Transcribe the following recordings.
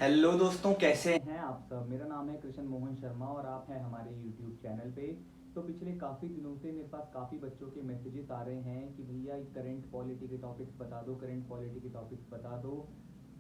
Hello दोस्तों, कैसे हैं आप सब। मेरा नाम है कृष्ण मोहन शर्मा और आप हैं हमारे यूट्यूब चैनल पे। तो पिछले काफ़ी दिनों से मेरे पास काफ़ी बच्चों के मैसेजेस आ रहे हैं कि भैया करंट पॉलिटी के टॉपिक्स बता दो, करंट पॉलिटी के टॉपिक्स बता दो।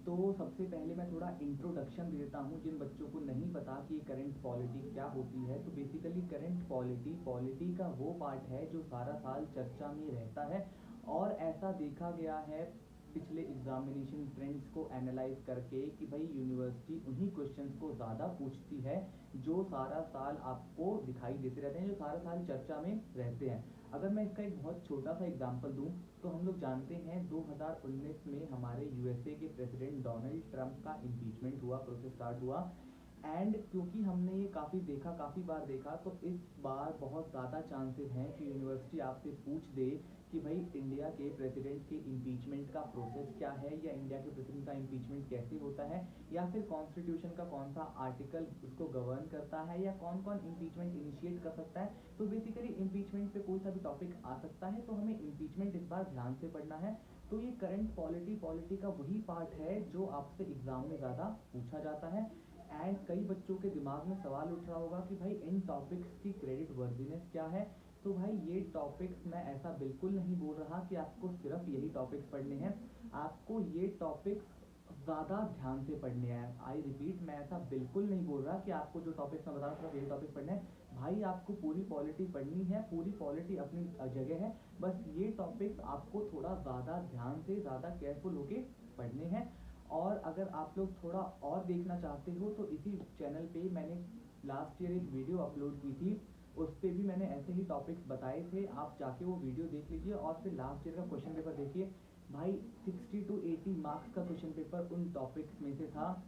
तो सबसे पहले मैं थोड़ा इंट्रोडक्शन दे देता हूँ जिन बच्चों को नहीं पता कि ये करंट पॉलिटी क्या होती है। तो बेसिकली करंट पॉलिटी पॉलिटी का वो पार्ट है जो सारा साल चर्चा में रहता है। और ऐसा देखा गया है पिछले एग्जामिनेशन ट्रेंड्स को एनालाइज करके कि भाई यूनिवर्सिटी उन्हीं क्वेश्चंस को ज़्यादा पूछती है जो सारा साल आपको दिखाई देते रहते हैं, जो सारा साल चर्चा में रहते हैं। अगर मैं इसका एक बहुत छोटा सा एग्जांपल दूं तो हम लोग जानते हैं 2019 में हमारे यूएसए के प्रेसिडेंट डोनाल्ड ट्रंप का इम्पीचमेंट हुआ, प्रोसेस स्टार्ट हुआ। एंड क्योंकि हमने ये काफ़ी बार देखा, तो इस बार बहुत ज़्यादा चांसेस हैं कि यूनिवर्सिटी आपसे पूछ दे कि भाई इंडिया के प्रेसिडेंट के इम्पीचमेंट का प्रोसेस क्या है, या इंडिया के प्रेसिडेंट का इम्पीचमेंट कैसे होता है, या फिर कॉन्स्टिट्यूशन का कौन सा आर्टिकल उसको गवर्न करता है, या कौन कौन इम्पीचमेंट इनिशिएट कर सकता है। तो बेसिकली इम्पीचमेंट पे कोई सा भी टॉपिक आ सकता है, तो हमें इम्पीचमेंट इस बार ध्यान से पढ़ना है। तो ये करंट पॉलिटी का वही पार्ट है जो आपसे एग्जाम में ज़्यादा पूछा जाता है। एंड कई बच्चों के दिमाग में सवाल उठ रहा होगा कि भाई इन टॉपिक्स की क्रेडिट वर्दीनेस क्या है। तो भाई ये टॉपिक्स, मैं ऐसा बिल्कुल नहीं बोल रहा कि आपको सिर्फ यही टॉपिक्स पढ़ने हैं। आपको ये टॉपिक्स ज़्यादा ध्यान से पढ़ने हैं। आई रिपीट, मैं ऐसा बिल्कुल नहीं बोल रहा कि आपको जो टॉपिक्स मैं बता रहा हूँ सिर्फ यही टॉपिक पढ़ने हैं। भाई आपको पूरी पॉलिटी पढ़नी है, पूरी पॉलिटी अपनी जगह है। बस ये टॉपिक्स आपको थोड़ा ज़्यादा ध्यान से, ज़्यादा केयरफुल होके पढ़ने हैं। और अगर आप लोग थोड़ा और देखना चाहते हो तो इसी चैनल पे मैंने लास्ट ईयर एक वीडियो अपलोड की थी। उस पर भी मैंने ऐसे ही टॉपिक्स बताए थे, आप जाके वो वीडियो देख लीजिए और फिर लास्ट ईयर का क्वेश्चन पेपर देखिए। भाई 60 to 80 मार्क्स का क्वेश्चन पेपर उन टॉपिक्स में से था।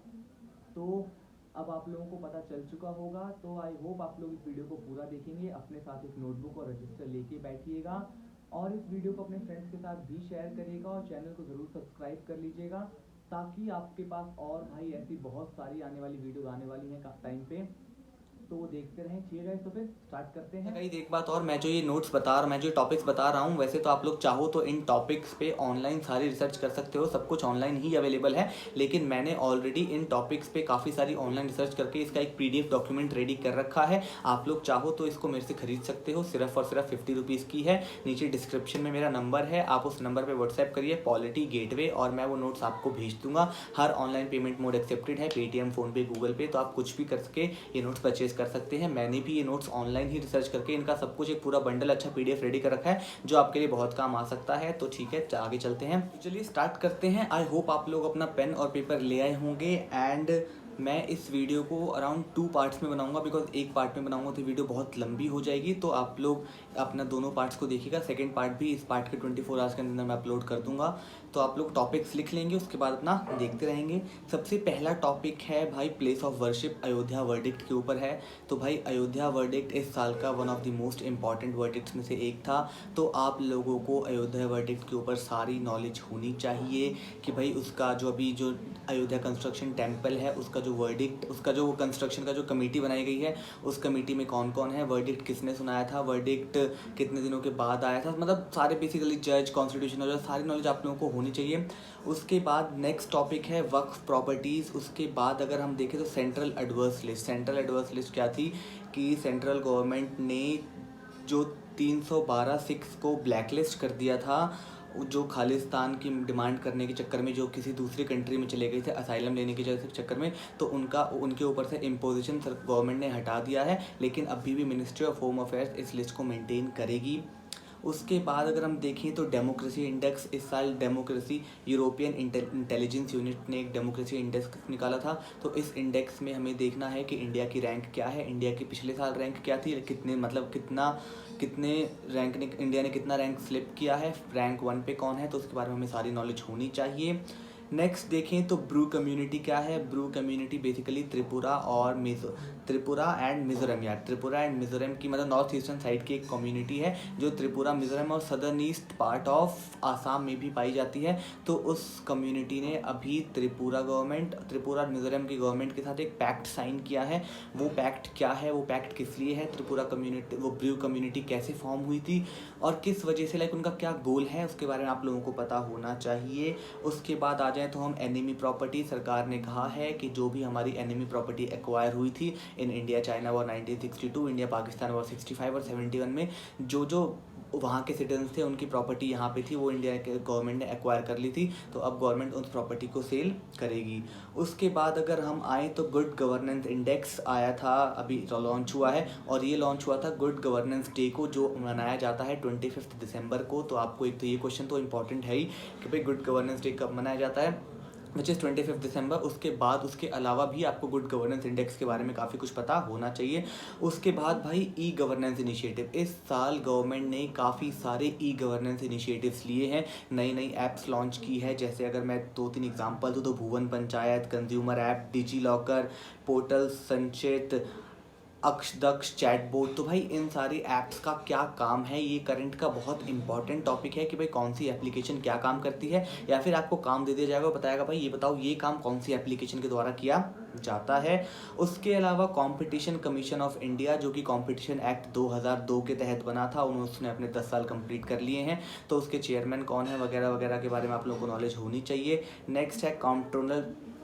तो अब आप लोगों को पता चल चुका होगा। तो आई होप आप लोग इस वीडियो को पूरा देखेंगे, अपने साथ एक नोटबुक और रजिस्टर लेके बैठिएगा, और इस वीडियो को अपने फ्रेंड्स के साथ भी शेयर करिएगा और चैनल को ज़रूर सब्सक्राइब कर लीजिएगा, ताकि आपके पास और भाई ऐसी बहुत सारी आने वाली वीडियोस आने वाली हैं टाइम पे, तो वो देखते रहें। ठीक है, तो फिर स्टार्ट करते हैं। कई एक बात और, मैं जो ये नोट्स बता रहा हूँ, मैं जो टॉपिक्स बता रहा हूँ, वैसे तो आप लोग चाहो तो इन टॉपिक्स पे ऑनलाइन सारी रिसर्च कर सकते हो, सब कुछ ऑनलाइन ही अवेलेबल है। लेकिन मैंने ऑलरेडी इन टॉपिक्स पे काफ़ी सारी ऑनलाइन रिसर्च करके इसका एक पीडीएफ डॉक्यूमेंट रेडी कर रखा है। आप लोग चाहो तो इसको मेरे से खरीद सकते हो, सिर्फ और सिर्फ 50 रुपीज़ की है। नीचे डिस्क्रिप्शन में मेरा नंबर है, आप उस नंबर पर व्हाट्सएप करिए पॉलिटी गेटवे, और मैं वो नोट्स आपको भेज दूंगा। हर ऑनलाइन पेमेंट मोड एक्सेप्टेड है, पेटीएम, फ़ोनपे, गूगल पे, तो आप कुछ भी कर सके ये नोट्स परचेज कर सकते हैं। मैंने भी ये नोट्स ऑनलाइन ही रिसर्च करके इनका सब कुछ एक पूरा बंडल अच्छा पीडीएफ रेडी कर रखा है, जो आपके लिए बहुत काम आ सकता है। तो ठीक है, आगे चलते हैं, चलिए स्टार्ट करते हैं। आई होप आप लोग अपना पेन और पेपर ले आए होंगे। एंड मैं इस वीडियो को अराउंड 2 पार्ट्स में बनाऊंगा, बिकॉज एक पार्ट में बनाऊंगा तो वीडियो बहुत लंबी हो जाएगी। तो आप लोग अपना दोनों पार्ट्स को देखिएगा। सेकंड पार्ट भी इस पार्ट के 24 आवर्स के अंदर मैं अपलोड कर दूंगा। तो आप लोग टॉपिक्स लिख लेंगे, उसके बाद अपना देखते रहेंगे। सबसे पहला टॉपिक है भाई place of worship, Ayodhya verdict के ऊपर है। तो भाई अयोध्या वर्डिक्ट इस साल का one of the most important verdicts में से एक था। तो आप लोगों को अयोध्या वर्डिक्ट के ऊपर सारी नॉलेज होनी चाहिए कि भाई उसका जो अभी जो अयोध्या कंस्ट्रक्शन टेम्पल है, उसका जो वर्डिक्ट, उसका जो कंस्ट्रक्शन का जो कमेटी बनाई गई है, उस कमेटी में कौन कौन है, वर्डिक्ट किसने सुनाया था, वर्डिक्ट कितने दिनों के बाद आया था, मतलब सारे बेसिकली जज, कॉन्स्टिट्यूशन वगैरह सारी नॉलेज आप लोगों को होनी चाहिए। उसके बाद नेक्स्ट टॉपिक है वक्फ प्रॉपर्टीज़। उसके बाद अगर हम देखें तो central adverse list. Central adverse list क्या थी कि सेंट्रल गवर्नमेंट ने जो 312 सिक्स को ब्लैकलिस्ट कर दिया था, जो खालिस्तान की डिमांड करने के चक्कर में जो किसी दूसरी कंट्री में चले गए थे असाइलम लेने के चक्कर में, तो उनके ऊपर से इम्पोजिशन गवर्नमेंट ने हटा दिया है। लेकिन अभी भी मिनिस्ट्री ऑफ होम अफेयर्स इस लिस्ट को मेंटेन करेगी। उसके बाद अगर हम देखें तो डेमोक्रेसी इंडेक्स, इस साल डेमोक्रेसी यूरोपियन इंटेलिजेंस यूनिट ने एक डेमोक्रेसी इंडेक्स निकाला था। तो इस इंडेक्स में हमें देखना है कि इंडिया की रैंक क्या है, इंडिया की पिछले साल रैंक क्या थी, कितने मतलब कितने रैंक ने इंडिया ने कितना रैंक स्लिप किया है, रैंक 1 पे कौन है, तो उसके बारे में हमें सारी नॉलेज होनी चाहिए। नेक्स्ट देखें तो ब्रू कम्युनिटी क्या है। Bru community basically Tripura and Mizoram, यार त्रिपुरा एंड मिज़ोरम की मतलब नॉर्थ ईस्टर्न साइड की एक कम्युनिटी है, जो त्रिपुरा, मिज़ोरम और southern east part of Assam में भी पाई जाती है। तो उस कम्युनिटी ने अभी त्रिपुरा और मिज़ोरम की गवर्नमेंट के साथ एक पैक्ट साइन किया है। वो पैक्ट क्या है, वो पैक्ट किस लिए है, त्रिपुरा कम्युनिटी, वो ब्रू कम्युनिटी कैसे फॉर्म हुई थी और किस वजह से, लाइक उनका क्या गोल है, उसके बारे में आप लोगों को पता होना चाहिए। उसके बाद आ जाए जाएँ तो हम एनिमी प्रॉपर्टी, सरकार ने कहा है कि जो भी हमारी एनिमी प्रॉपर्टी एक्वायर हुई थी in India China war 1962, India Pakistan war 65 और 71 में, जो जो वहाँ के सिटीजन थे उनकी प्रॉपर्टी यहाँ पे थी, वो इंडिया के गवर्नमेंट ने एक्वायर कर ली थी, तो अब गवर्नमेंट उस प्रॉपर्टी को सेल करेगी। उसके बाद अगर हम आएँ तो गुड गवर्नेंस इंडेक्स आया था, अभी लॉन्च हुआ है, और ये लॉन्च हुआ था गुड गवर्नेंस डे को, जो मनाया जाता है 25 दिसंबर को। तो आपको एक तो ये क्वेश्चन तो इंपॉर्टेंट है ही कि भाई गुड गवर्नेंस डे कब मनाया जाता है, विच इज़ 25 दिसंबर। उसके बाद उसके अलावा भी आपको गुड गवर्नेंस इंडेक्स के बारे में काफ़ी कुछ पता होना चाहिए। उसके बाद भाई ई गवर्नेंस इनिशिएटिव, इस साल गवर्नमेंट ने काफ़ी सारे ई गवर्नेंस इनिशिएटिव्स लिए हैं, नई नई ऐप्स लॉन्च की है। जैसे अगर मैं 2-3 एग्जांपल दूँ तो भुवन panchayat, consumer app, digi locker, portal संचित, अक्षदक्ष, चैटबोट। तो भाई इन सारी ऐप्स का क्या काम है, ये करंट का बहुत इंपॉर्टेंट टॉपिक है कि भाई कौन सी एप्लीकेशन क्या काम करती है, या फिर आपको काम दे दिया जाएगा और बताएगा भाई ये बताओ ये काम कौन सी एप्लीकेशन के द्वारा किया जाता है। उसके अलावा कंपटीशन कमीशन ऑफ इंडिया, जो कि कंपटीशन एक्ट 2002 के तहत बना था, उसने अपने 10 साल कंप्लीट कर लिए हैं, तो उसके चेयरमैन कौन है वगैरह वगैरह के बारे में आप लोगों को नॉलेज होनी चाहिए। नेक्स्ट है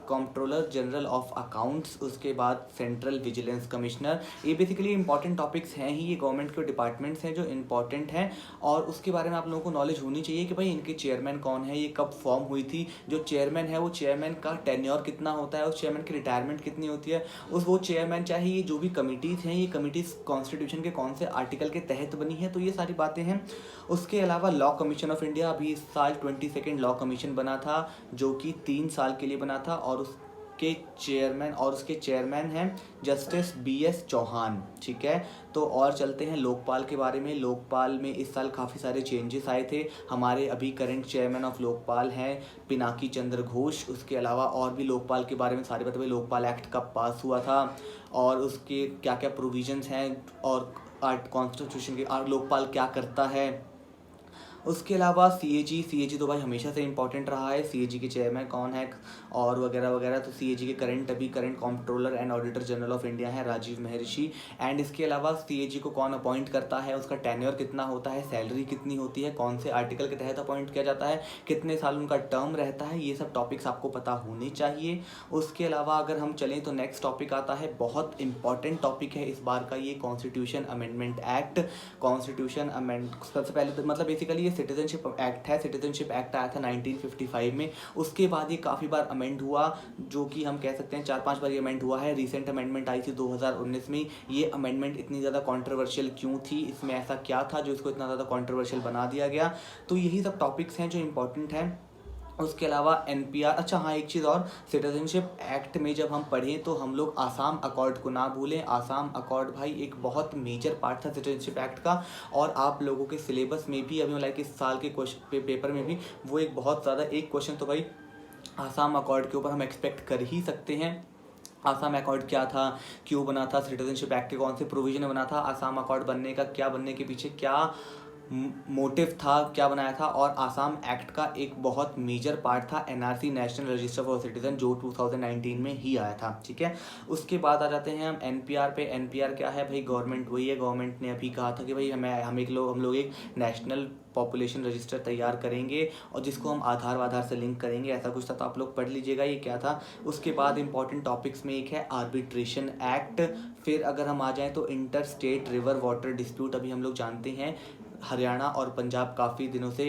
कंट्रोलर जनरल ऑफ अकाउंट्स, उसके बाद सेंट्रल विजिलेंस कमिश्नर। ये बेसिकली इंपॉर्टेंट टॉपिक्स हैं ही, ये गवर्नमेंट के डिपार्टमेंट्स हैं जो इंपॉर्टेंट हैं, और उसके बारे में आप लोगों को नॉलेज होनी चाहिए कि भाई इनके चेयरमैन कौन है, ये कब फॉर्म हुई थी, जो चेयरमैन है वो चेयरमैन का टेन्योर कितना होता है, उस चेयरमैन की रिटायरमेंट कितनी होती है, वो चेयरमैन चाहे ये जो भी कमिटीज़ हैं, ये कमिटीज़ कॉन्स्टिट्यूशन के कौन से आर्टिकल के तहत बनी है, तो ये सारी बातें हैं। उसके अलावा लॉ कमीशन ऑफ इंडिया, अभी इस साल 22nd लॉ कमीशन बना था, जो कि 3 साल के लिए बना था, और उसके चेयरमैन हैं जस्टिस BS चौहान, ठीक है। तो और चलते हैं लोकपाल के बारे में। लोकपाल में इस साल काफ़ी सारे चेंजेस आए थे। हमारे अभी करंट चेयरमैन ऑफ लोकपाल हैं पिनाकी चंद्र घोष। उसके अलावा और भी लोकपाल के बारे में सारे बताइए, लोकपाल एक्ट कब पास हुआ था और उसके क्या क्या प्रोविजंस हैं, और कॉन्स्टिट्यूशन के लोकपाल क्या करता है। उसके अलावा CAG तो भाई हमेशा से इंपॉर्टेंट रहा है, CAG के चेयरमैन कौन है और वगैरह वगैरह। तो CAG के current controller and auditor general of India है राजीव महर्षि। एंड इसके अलावा CAG को कौन अपॉइंट करता है, उसका टेन्योर कितना होता है, सैलरी कितनी होती है, कौन से आर्टिकल के तहत अपॉइंट किया जाता है, कितने साल उनका टर्म रहता है, ये सब टॉपिक्स आपको पता होने चाहिए। उसके अलावा अगर हम चलें तो नेक्स्ट टॉपिक आता है, बहुत इंपॉर्टेंट टॉपिक है इस बार का, ये constitution amendment act. Constitution amend सबसे पहले तो मतलब बेसिकली ये सिटीजनशिप एक्ट है। सिटीजनशिप एक्ट आया था 1955 में, उसके बाद ये काफ़ी बार अमेंड हुआ, जो कि हम कह सकते हैं 4-5 बार ये अमेंड हुआ है। रिसेंट अमेंडमेंट आई थी 2019 में। ये अमेंडमेंट इतनी ज़्यादा कंट्रोवर्शियल क्यों थी, इसमें ऐसा क्या था जो इसको इतना ज़्यादा कंट्रोवर्शियल बना दिया गया, तो यही सब टॉपिक्स हैं जो इंपॉर्टेंट हैं। उसके अलावा NPR, अच्छा हाँ एक चीज़ और, सिटीजनशिप एक्ट में जब हम पढ़ें तो हम लोग आसाम अकॉर्ड को ना भूलें। आसाम अकॉर्ड भाई एक बहुत मेजर पार्ट था सिटीजनशिप एक्ट का, और आप लोगों के सिलेबस में भी अभी लाइक इस साल के क्वेश्चन पेपर में भी वो एक बहुत ज़्यादा एक क्वेश्चन तो भाई आसाम अकॉर्ड के ऊपर हम एक्सपेक्ट कर ही सकते हैं। आसाम अकॉर्ड क्या था, क्यों बना था, सिटीजनशिप एक्ट के कौन से प्रोविजन में बना था, आसाम अकॉर्ड बनने का क्या, बनने के पीछे क्या मोटिव था, क्या बनाया था। और आसाम एक्ट का एक बहुत मेजर पार्ट था NRC, national register for citizen, जो 2019 में ही आया था, ठीक है। उसके बाद आ जाते हैं हम NPR पे। NPR क्या है भाई, गवर्नमेंट वही है, गवर्नमेंट ने अभी कहा था कि भाई हम लोग एक नेशनल पॉपुलेशन रजिस्टर तैयार करेंगे और जिसको हम आधार से लिंक करेंगे, ऐसा कुछ था, तो आप लोग पढ़ लीजिएगा ये क्या था। उसके बाद इंपॉर्टेंट टॉपिक्स में एक है आर्बिट्रेशन एक्ट। फिर अगर हम आ जाएँ तो inter state river water dispute, अभी हम लोग जानते हैं हरियाणा और पंजाब काफ़ी दिनों से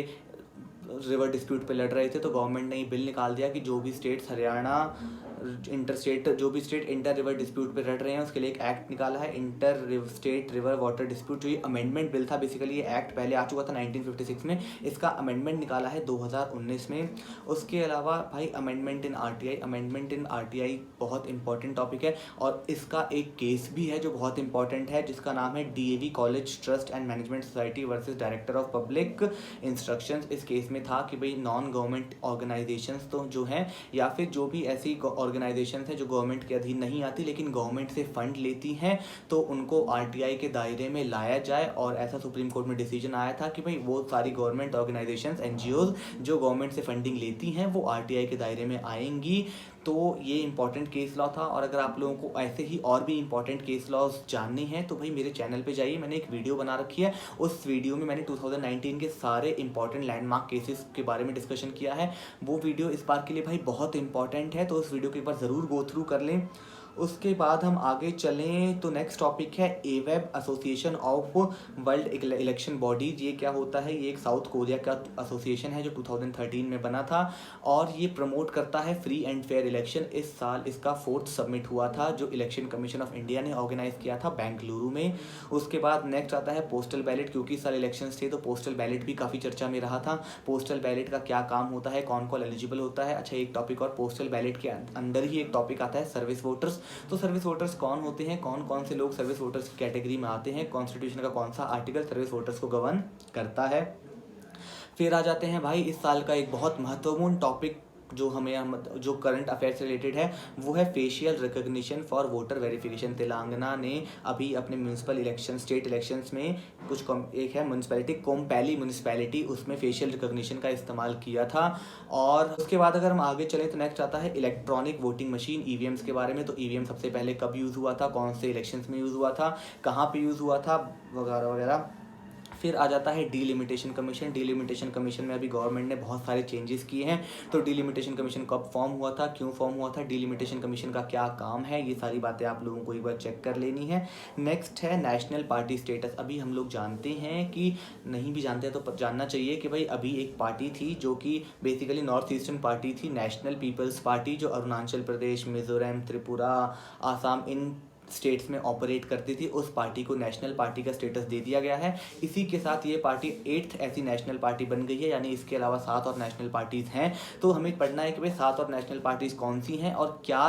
रिवर डिस्प्यूट पे लड़ रहे थे, तो गवर्नमेंट ने ये बिल निकाल दिया कि जो भी स्टेट्स हरियाणा जो भी स्टेट इंटर रिवर डिस्प्यूट पे लड़ रहे हैं उसके लिए एक एक्ट निकाला है, inter state river water dispute. जो ये अमेंडमेंट बिल था, बेसिकली ये एक्ट पहले आ चुका था 1956 में, इसका अमेंडमेंट निकाला है 2019 में। उसके अलावा भाई अमेंडमेंट इन RTI बहुत इंपॉर्टेंट टॉपिक है, और इसका एक केस भी है जो बहुत इंपॉर्टेंट है, जिसका नाम है DAV college trust and management society versus director of public instructions. इस केस में था कि भाई नॉन गवर्नमेंट ऑर्गेनाइजेशंस तो जो हैं, या फिर जो भी ऐसी ऑर्गेनाइजेशंस हैं जो गवर्नमेंट के अधीन नहीं आती लेकिन गवर्नमेंट से फंड लेती हैं, तो उनको RTI के दायरे में लाया जाए। और ऐसा सुप्रीम कोर्ट में डिसीजन आया था कि भाई वो सारी गवर्नमेंट ऑर्गेनाइजेशंस NGOs जो गवर्नमेंट से फंडिंग लेती हैं वो RTI के दायरे में आएंगी। तो ये इंपॉर्टेंट केस लॉ था। और अगर आप लोगों को ऐसे ही और भी इंपॉर्टेंट केस लॉज जानने हैं तो भाई मेरे चैनल पे जाइए, मैंने एक वीडियो बना रखी है। उस वीडियो में मैंने 2019 के सारे इंपॉर्टेंट लैंडमार्क केसेस के बारे में डिस्कशन किया है। वो वीडियो इस बार के लिए भाई बहुत इंपॉर्टेंट है, तो उस वीडियो को एक बार ज़रूर गो थ्रू कर लें। उसके बाद हम आगे चलें तो नेक्स्ट टॉपिक है एवेब, association of world election bodies. ये क्या होता है? ये एक साउथ कोरिया का एसोसिएशन है जो 2013 में बना था और ये प्रमोट करता है फ्री एंड फेयर इलेक्शन। इस साल इसका 4th सबमिट हुआ था जो इलेक्शन कमीशन ऑफ इंडिया ने ऑर्गेनाइज किया था बेंगलुरु में। उसके बाद नेक्स्ट आता है पोस्टल बैलेट, क्योंकि इस साल इलेक्शन थे तो पोस्टल बैलेट भी काफ़ी चर्चा में रहा था। पोस्टल बैलेट का क्या काम होता है, कौन कौन एलिजिबल होता है। अच्छा, एक टॉपिक और पोस्टल बैलेट के अंदर ही एक टॉपिक आता है सर्विस वोटर्स। तो सर्विस वोटर्स कौन होते हैं, कौन कौन से लोग सर्विस वोटर्स की कैटेगरी में आते हैं, कॉन्स्टिट्यूशन का कौन सा आर्टिकल सर्विस वोटर्स को गवर्न करता है। फिर आ जाते हैं भाई इस साल का एक बहुत महत्वपूर्ण टॉपिक जो जो करंट अफेयर से रिलेटेड है, वो है facial recognition for voter verification. Telangana ने अभी अपने म्यूनसिपल इलेक्शन, स्टेट इलेक्शंस में एक है म्यूनसिपैलिटी, कोम्पैली म्यूनसिपैलिटी, उसमें फेशियल रिकॉग्निशन का इस्तेमाल किया था। और उसके बाद अगर हम आगे चलें तो नेक्स्ट आता है इलेक्ट्रॉनिक वोटिंग मशीन, ईवीएम्स के बारे में। तो ईवीएम सबसे पहले कब यूज़ हुआ था, कौन से इलेक्शंस में यूज़ हुआ था, कहाँ पर यूज़ हुआ था, वगैरह वगैरह। फिर आ जाता है डीलिमिटेशन कमीशन। डीलिमिटेशन कमीशन में अभी गवर्नमेंट ने बहुत सारे चेंजेस किए हैं। तो डीलिमिटेशन कमीशन कब फॉर्म हुआ था, क्यों फॉर्म हुआ था, डीलिमिटेशन कमीशन का क्या काम है, ये सारी बातें आप लोगों को एक बार चेक कर लेनी है। नेक्स्ट है नेशनल पार्टी स्टेटस। अभी हम लोग जानते हैं कि नहीं भी जानते हैं तो जानना चाहिए कि भाई अभी एक पार्टी थी जो कि बेसिकली नॉर्थ ईस्टर्न पार्टी थी, नेशनल पीपल्स पार्टी, जो अरुणाचल प्रदेश, मिजोरम, त्रिपुरा, आसाम, इन स्टेट्स में ऑपरेट करती थी। उस पार्टी को नेशनल पार्टी का स्टेटस दे दिया गया है। इसी के साथ ये पार्टी 8th ऐसी नेशनल पार्टी बन गई है, यानी इसके अलावा 7 और नेशनल पार्टीज़ हैं। तो हमें पढ़ना है कि भाई 7 और नेशनल पार्टीज़ कौन सी हैं और क्या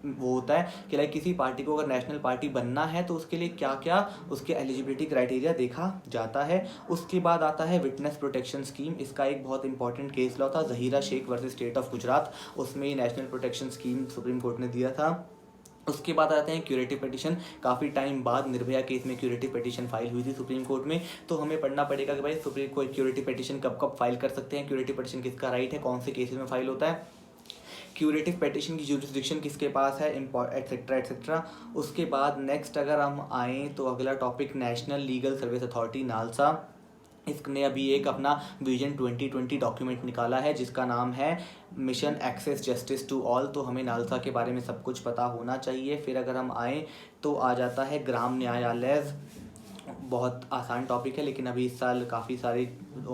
वो होता है कि लाइक किसी पार्टी को अगर नेशनल पार्टी बनना है तो उसके लिए क्या क्या उसके एलिजिबिलिटी क्राइटेरिया देखा जाता है। उसके बाद आता है विटनेस प्रोटेक्शन स्कीम। इसका एक बहुत इंपॉर्टेंट केस लॉ था, Zahira Sheikh versus state of Gujarat. उसमें national protection scheme supreme court ने दिया था। उसके बाद आते हैं क्यूरेटिव पिटीशन। काफ़ी टाइम बाद निर्भया केस में क्यूरेटिव पिटीशन फाइल हुई थी सुप्रीम कोर्ट में। तो हमें पढ़ना पड़ेगा कि भाई सुप्रीम कोर्ट क्यूरेटिव पिटीशन कब कब फाइल कर सकते हैं, क्यूरेटिव पिटीशन किसका राइट है, कौन से केसेस में फाइल होता है, क्यूरेटिव पिटीशन की जुरिस्डिक्शन किसके पास है, एटसेट्रा एटसेट्रा। उसके बाद नेक्स्ट अगर हम आएँ तो अगला topic national legal service authority NALSA. इसने अभी एक अपना विजन 2020 डॉक्यूमेंट निकाला है जिसका नाम है mission access justice to all. तो हमें नालसा के बारे में सब कुछ पता होना चाहिए। फिर अगर हम आएँ तो आ जाता है ग्राम न्यायालय। बहुत आसान टॉपिक है लेकिन अभी इस साल काफ़ी सारे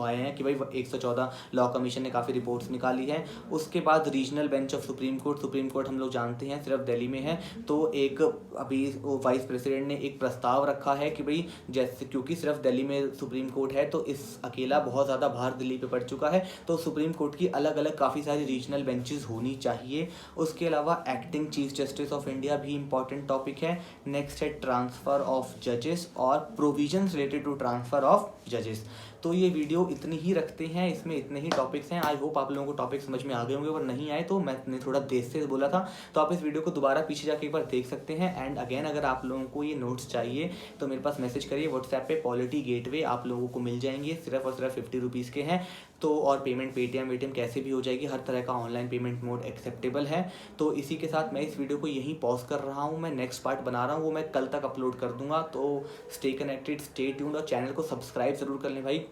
आए हैं कि भाई 114 लॉ कमीशन ने काफ़ी रिपोर्ट्स निकाली है। उसके बाद regional bench of supreme court. Supreme court हम लोग जानते हैं सिर्फ दिल्ली में है। तो एक अभी वाइस प्रेसिडेंट ने एक प्रस्ताव रखा है कि भाई जैसे क्योंकि सिर्फ दिल्ली में सुप्रीम कोर्ट है तो इस अकेला बहुत ज़्यादा भार दिल्ली पे पड़ चुका है, तो सुप्रीम कोर्ट की अलग अलग काफ़ी सारी रीजनल बेंचेस होनी चाहिए। उसके अलावा acting chief justice of India भी इंपॉर्टेंट टॉपिक है। नेक्स्ट है ट्रांसफ़र ऑफ जजेस और provisions related to transfer of जजेस। तो ये वीडियो इतनी ही रखते हैं, इसमें इतने ही टॉपिक्स हैं। आई होप आप लोगों को टॉपिक समझ में आ गए होंगे, और नहीं आए तो मैंने थोड़ा देर से बोला था तो आप इस वीडियो को दोबारा पीछे जाके एक बार देख सकते हैं। एंड अगेन अगर आप लोगों को ये नोट्स चाहिए तो मेरे पास मैसेज करिए व्हाट्सएप पे, पॉलिटी गेटवे आप लोगों को मिल जाएंगे, सिर्फ और सिर्फ 50 रुपीज़ के हैं। तो और पेमेंट पेटीएम कैसे भी हो जाएगी, हर तरह का ऑनलाइन पेमेंट मोड एक्सेप्टेबल है। तो इसी के साथ मैं इस वीडियो को यहीं पॉज कर रहा हूँ। मैं नेक्स्ट पार्ट बना रहा हूँ, वो मैं कल तक अपलोड कर दूंगा। तो स्टे कनेक्टेड, स्टे ट्यून्ड, और चैनल को सब्सक्राइब ज़रूर कर लें भाई,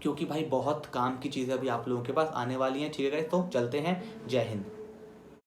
क्योंकि भाई बहुत काम की चीज़ें अभी आप लोगों के पास आने वाली हैं। ठीक है, तो चलते हैं। जय हिंद।